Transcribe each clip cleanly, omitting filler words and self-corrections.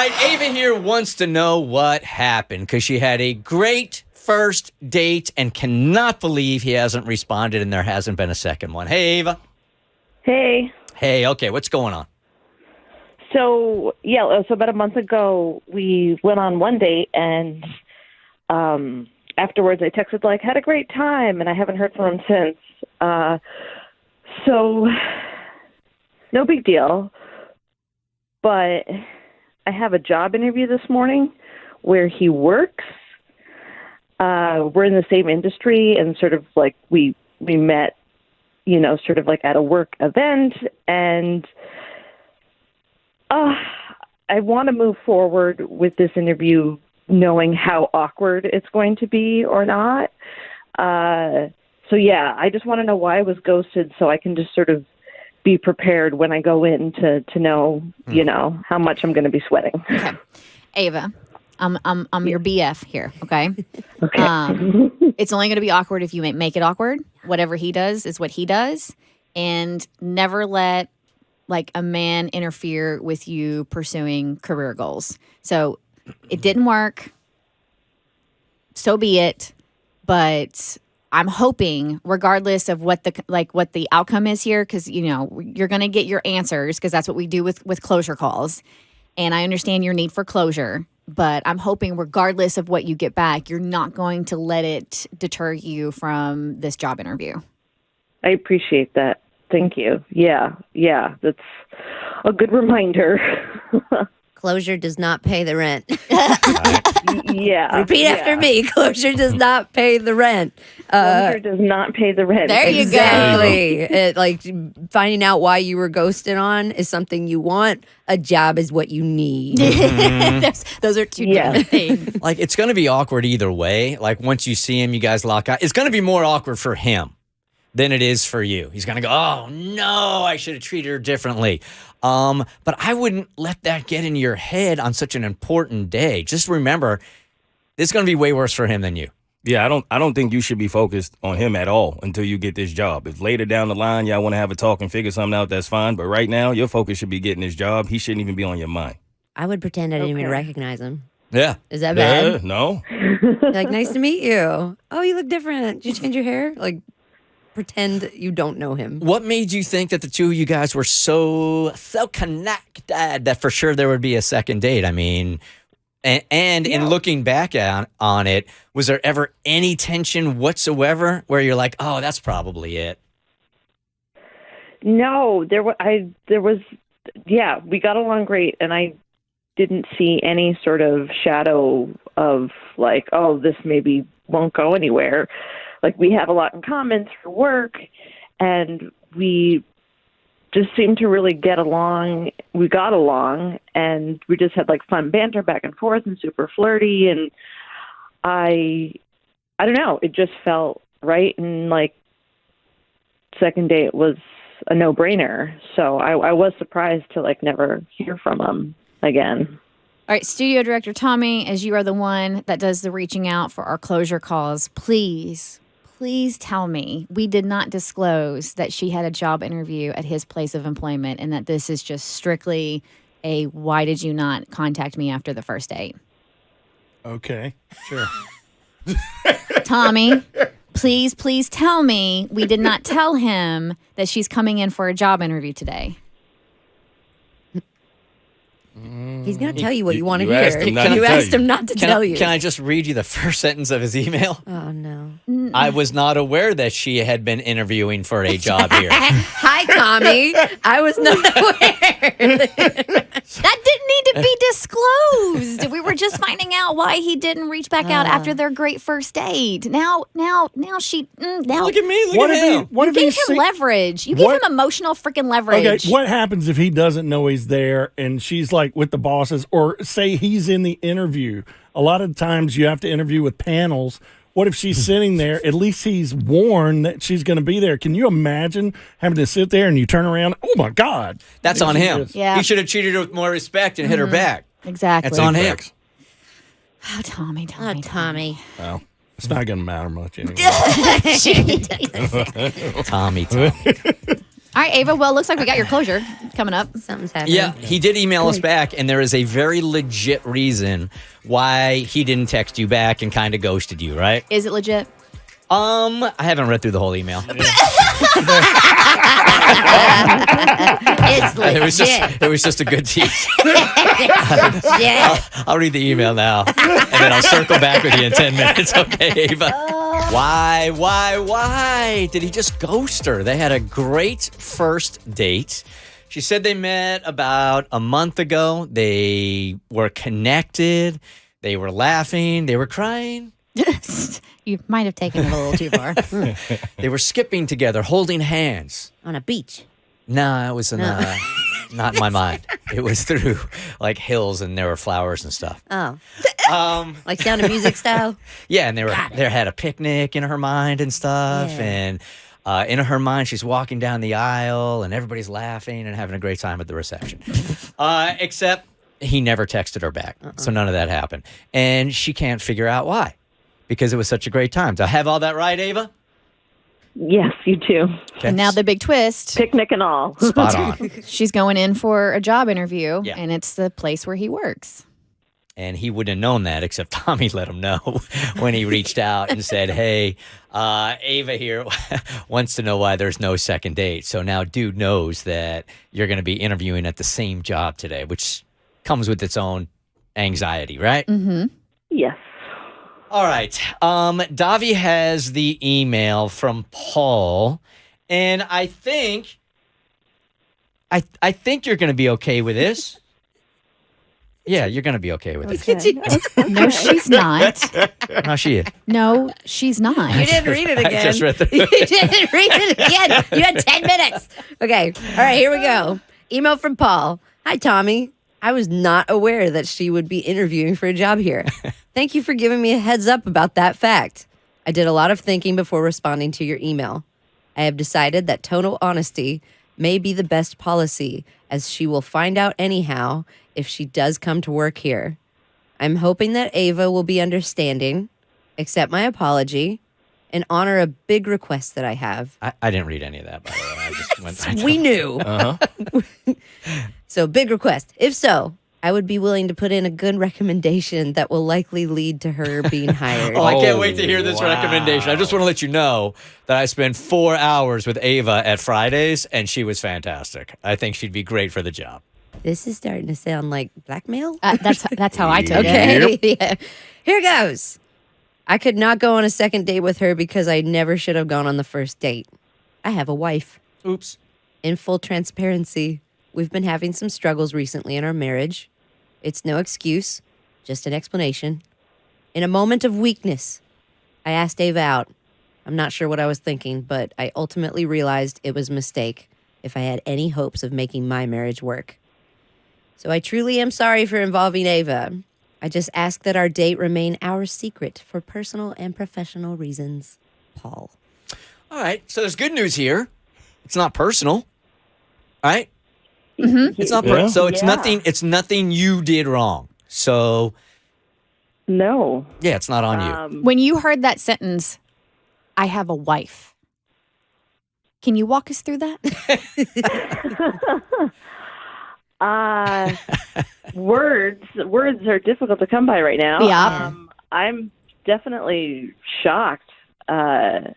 right, Ava here wants to know what happened because she had a great first date and cannot believe he hasn't responded and there hasn't been a second one. Hey, Ava. Hey. Hey, okay, what's going on? So about a month ago, we went on one date, and afterwards I texted, had a great time, and I haven't heard from him since. So no big deal, but I have a job interview this morning where he works. We're in the same industry, and sort of we met, sort of at a work event, and I want to move forward with this interview knowing how awkward it's going to be or not. I just want to know why I was ghosted so I can just sort of be prepared when I go in to know, how much I'm going to be sweating. Okay. Ava, I'm your BF here, okay? Okay. It's only going to be awkward if you make it awkward. Whatever he does is what he does. And never let a man interfere with you pursuing career goals. So it didn't work. So be it. But I'm hoping, regardless of what the outcome is here, because you're going to get your answers, because that's what we do with closure calls. And I understand your need for closure, but I'm hoping, regardless of what you get back, you're not going to let it deter you from this job interview. I appreciate that. Thank you. Yeah, that's a good reminder. Closure does not pay the rent. Yeah. Repeat after me. Closure does not pay the rent. Closure does not pay the rent. There you Exactly. Finding out why you were ghosted on is something you want. A job is what you need. Those are two different things. It's going to be awkward either way. Once you see him, you guys lock out. It's going to be more awkward for him than it is for you. He's going to go, oh, no, I should have treated her differently. But I wouldn't let that get in your head on such an important day. Just remember, it's going to be way worse for him than you. Yeah, I don't think you should be focused on him at all until you get this job. If later down the line y'all want to have a talk and figure something out, that's fine. But right now, your focus should be getting this job. He shouldn't even be on your mind. I would pretend I didn't even recognize him. Yeah. Is that bad? Yeah, no. Nice to meet you. Oh, you look different. Did you change your hair? Pretend you don't know him. What made you think that the two of you guys were so connected that for sure there would be a second date? I mean, and in looking back on it, was there ever any tension whatsoever where you're like, oh, that's probably it? No, there was, we got along great, and I didn't see any sort of shadow of oh, this maybe won't go anywhere. We have a lot in common through work, and we just seemed to really get along. We got along, and we just had fun banter back and forth and super flirty. And I don't know, it just felt right. And second date was a no-brainer. So I was surprised to never hear from him again. All right, studio director Tommy, as you are the one that does the reaching out for our closure calls, please tell me we did not disclose that she had a job interview at his place of employment and that this is just strictly a why did you not contact me after the first date? Okay, sure. Tommy, please tell me we did not tell him that she's coming in for a job interview today. He's going to tell you what you want to You hear. asked him not to You tell asked you. him not to tell you. Can I just read you the first sentence of his email? Oh, no. I was not aware that she had been interviewing for a job here. Hi, Tommy. I was not aware. That didn't need to be disclosed. We were just finding out why he didn't reach back out after their great first date. Now she. Now Look at me. Look What at if him. he? What you if he? gave him leverage. You gave him emotional freaking leverage. Okay, what happens if he doesn't know he's there and she's with the bosses, or say he's in the interview? A lot of times you have to interview with panels. What if she's sitting there? At least he's warned that she's going to be there. Can you imagine having to sit there and you turn around? Oh, my God. That's on him. Yeah. He should have treated her with more respect and hit her back. Exactly. That's on him. Oh, Tommy. Tommy. Well, it's not going to matter much anyway. Tommy. All right, Ava. Well, it looks like we got your closure. coming up. Something's happening. Yeah, he did email us back, and there is a very legit reason why he didn't text you back and kind of ghosted you, right? Is it legit? I haven't read through the whole email. It's legit. It was just a good tease. It's legit. I'll read the email now, and then I'll circle back with you in 10 minutes. Okay, Ava? Why did he just ghost her? They had a great first date. She said they met about a month ago. They were connected. They were laughing. They were crying. You might have taken it a little too far. They were skipping together, holding hands. On a beach. No, it was not in my mind. It was through like hills, and there were flowers and stuff. Oh. Like Sound of Music style? Yeah, and they had a picnic in her mind and stuff, Yeah. and in her mind she's walking down the aisle, and everybody's laughing and having a great time at the reception. Except he never texted her back, so none of that happened, and she can't figure out why, because it was such a great time. Do I have all that right, Ava? Yes, you too. Okay. And now the big twist. Picnic and all. Spot on. She's going in for a job interview, Yeah. and it's the place where he works. And he wouldn't have known that, except Tommy let him know when he reached out and said, hey, Ava here wants to know why there's no second date. So now dude knows that you're going to be interviewing at the same job today, which comes with its own anxiety, right? Mm-hmm. Yes. All right. Davi has the email from Paul, and I think you're going to be okay with this. Yeah, you're going to be okay with this. No, she's not. No, she is. No, she's not. You didn't read it I again. just read through You didn't read it again. You had 10 minutes. Okay. All right, here we go. Email from Paul. Hi, Tommy. I was not aware that she would be interviewing for a job here. Thank you for giving me a heads up about that fact. I did a lot of thinking before responding to your email. I have decided that total honesty may be the best policy, as she will find out anyhow if she does come to work here. I'm hoping that Ava will be understanding, accept my apology, and honor a big request that I have. I didn't read any of that, by the way. I just went right We knew. Uh-huh. So, big request. If so, I would be willing to put in a good recommendation that will likely lead to her being hired. Oh, I can't wait to hear this wow. recommendation. I just want to let you know that I spent 4 hours with Ava at Fridays, and she was fantastic. I think she'd be great for the job. This is starting to sound like blackmail. That's how I took it. Okay. Yeah. Here goes. I could not go on a second date with her because I never should have gone on the first date. I have a wife. Oops. In full transparency, we've been having some struggles recently in our marriage. It's no excuse, just an explanation. In a moment of weakness, I asked Ava out. I'm not sure what I was thinking, but I ultimately realized it was a mistake if I had any hopes of making my marriage work. So I truly am sorry for involving Ava. I just ask that our date remain our secret for personal and professional reasons. Paul. All right. So there's good news here. It's not personal. All right? Mm-hmm. It's not Yeah. so it's Yeah. nothing you did wrong. So No. yeah, it's not on you. When you heard that sentence, I have a wife. Can you walk us through that? Words are difficult to come by right now. Yeah. I'm definitely shocked. A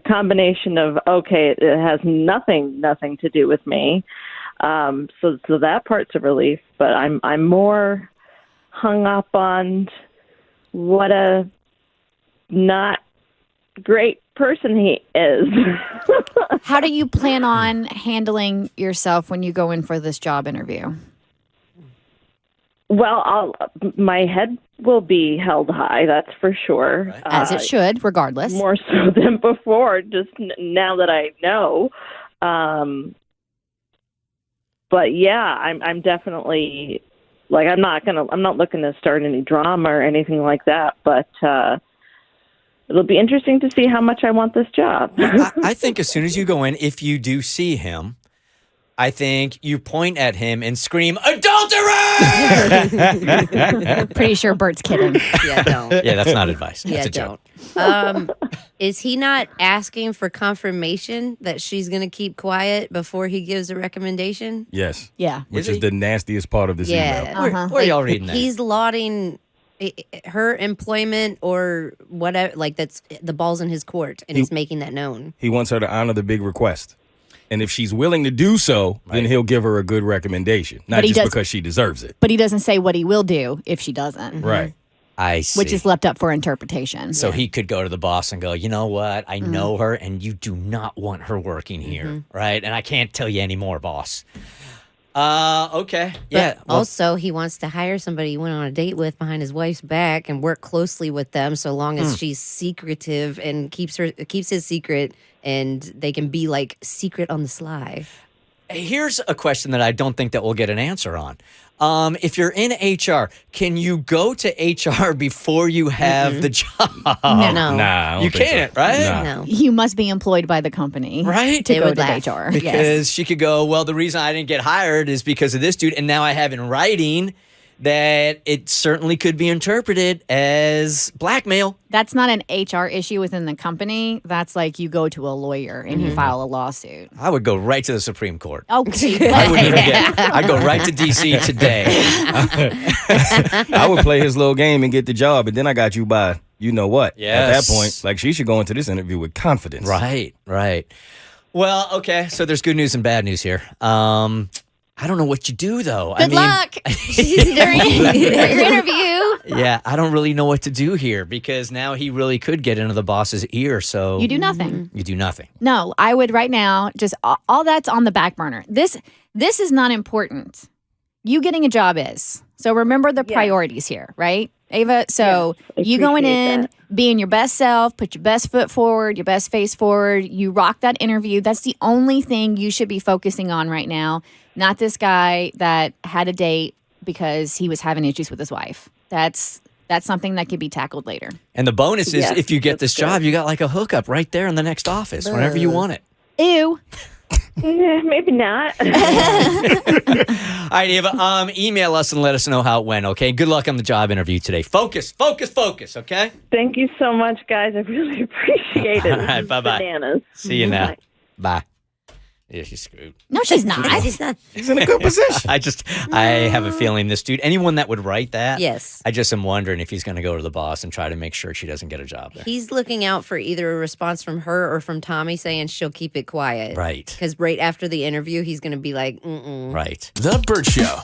combination of, okay, it has nothing to do with me. So that part's a relief, but I'm more hung up on what a not great person he is. How do you plan on handling yourself when you go in for this job interview? Well, my head will be held high, that's for sure. Right. As it should, regardless. More so than before, just now that I know. But yeah, I'm definitely like I'm not looking to start any drama or anything like that. But it'll be interesting to see how much I want this job. I think as soon as you go in, if you do see him, I think you point at him and scream, adulterer! Pretty sure Bert's kidding. Yeah, don't. Yeah, that's not advice. That's Yeah, a joke. don't. Is he not asking for confirmation that she's going to keep quiet before he gives a recommendation? Yes. Yeah. Which Is is he? the nastiest part of this Yeah. email. Where are y'all reading that? He's lauding her employment or whatever. Like, that's the ball's in his court, and he's making that known. He wants her to honor the big request. And if she's willing to do so, then he'll give her a good recommendation. Not But he just does- because she deserves it. But he doesn't say what he will do if she doesn't. Right. I see. Which is left up for interpretation. So he could go to the boss and go, you know what? I know her and you do not want her working here. Right. And I can't tell you anymore, boss. Okay. Yeah. But also, he wants to hire somebody he went on a date with behind his wife's back and work closely with them, so long as she's secretive and keeps his secret, and they can be like secret on the sly. Here's a question that I don't think that we'll get an answer on. If you're in HR, can you go to HR before you have the job? No. Nah, I don't You think so. can't, right? Nah. No. You must be employed by the company. Right? To They go would to laugh. HR. Because Yes. she could go, well, the reason I didn't get hired is because of this dude. And now I have in writing that it certainly could be interpreted as blackmail. That's not an HR issue within the company. That's like you go to a lawyer and you file a lawsuit. I would go right to the Supreme Court. Oh, I wouldn't even I'd go right to DC today. I would play his little game and get the job, and then I got you by you know what. At Yes. that point, like, she should go into this interview with confidence. Right. Well, okay. So there's good news and bad news here. I don't know what you do, though. good luck during your interview. Yeah, I don't really know what to do here because now he really could get into the boss's ear. So You do nothing. You do nothing. No, I would right now just all that's on the back burner. This is not important. You getting a job is. So remember the priorities here, right? Ava, so Yes, I you going appreciate in, that. being your best self, put your best foot forward, your best face forward. You rock that interview. That's the only thing you should be focusing on right now, not this guy that had a date because he was having issues with his wife. That's something that could be tackled later. And the bonus is Yes, if you get that's this job, you got like a hookup right there in the next office whenever you want it. Ew. Yeah, maybe not. All right, Ava, email us and let us know how it went, okay? Good luck on the job interview today. Focus, okay? Thank you so much, guys. I really appreciate it. All right, This is bye-bye. Bananas. See you now. Bye. Bye. Yeah, she's screwed. No, she's not. He's not. He's in a good position. I have a feeling this dude, anyone that would write that, Yes. I just am wondering if he's going to go to the boss and try to make sure she doesn't get a job there. He's looking out for either a response from her or from Tommy saying she'll keep it quiet. Right. Because right after the interview, he's going to be like, mm-mm. Right. The Bert Show.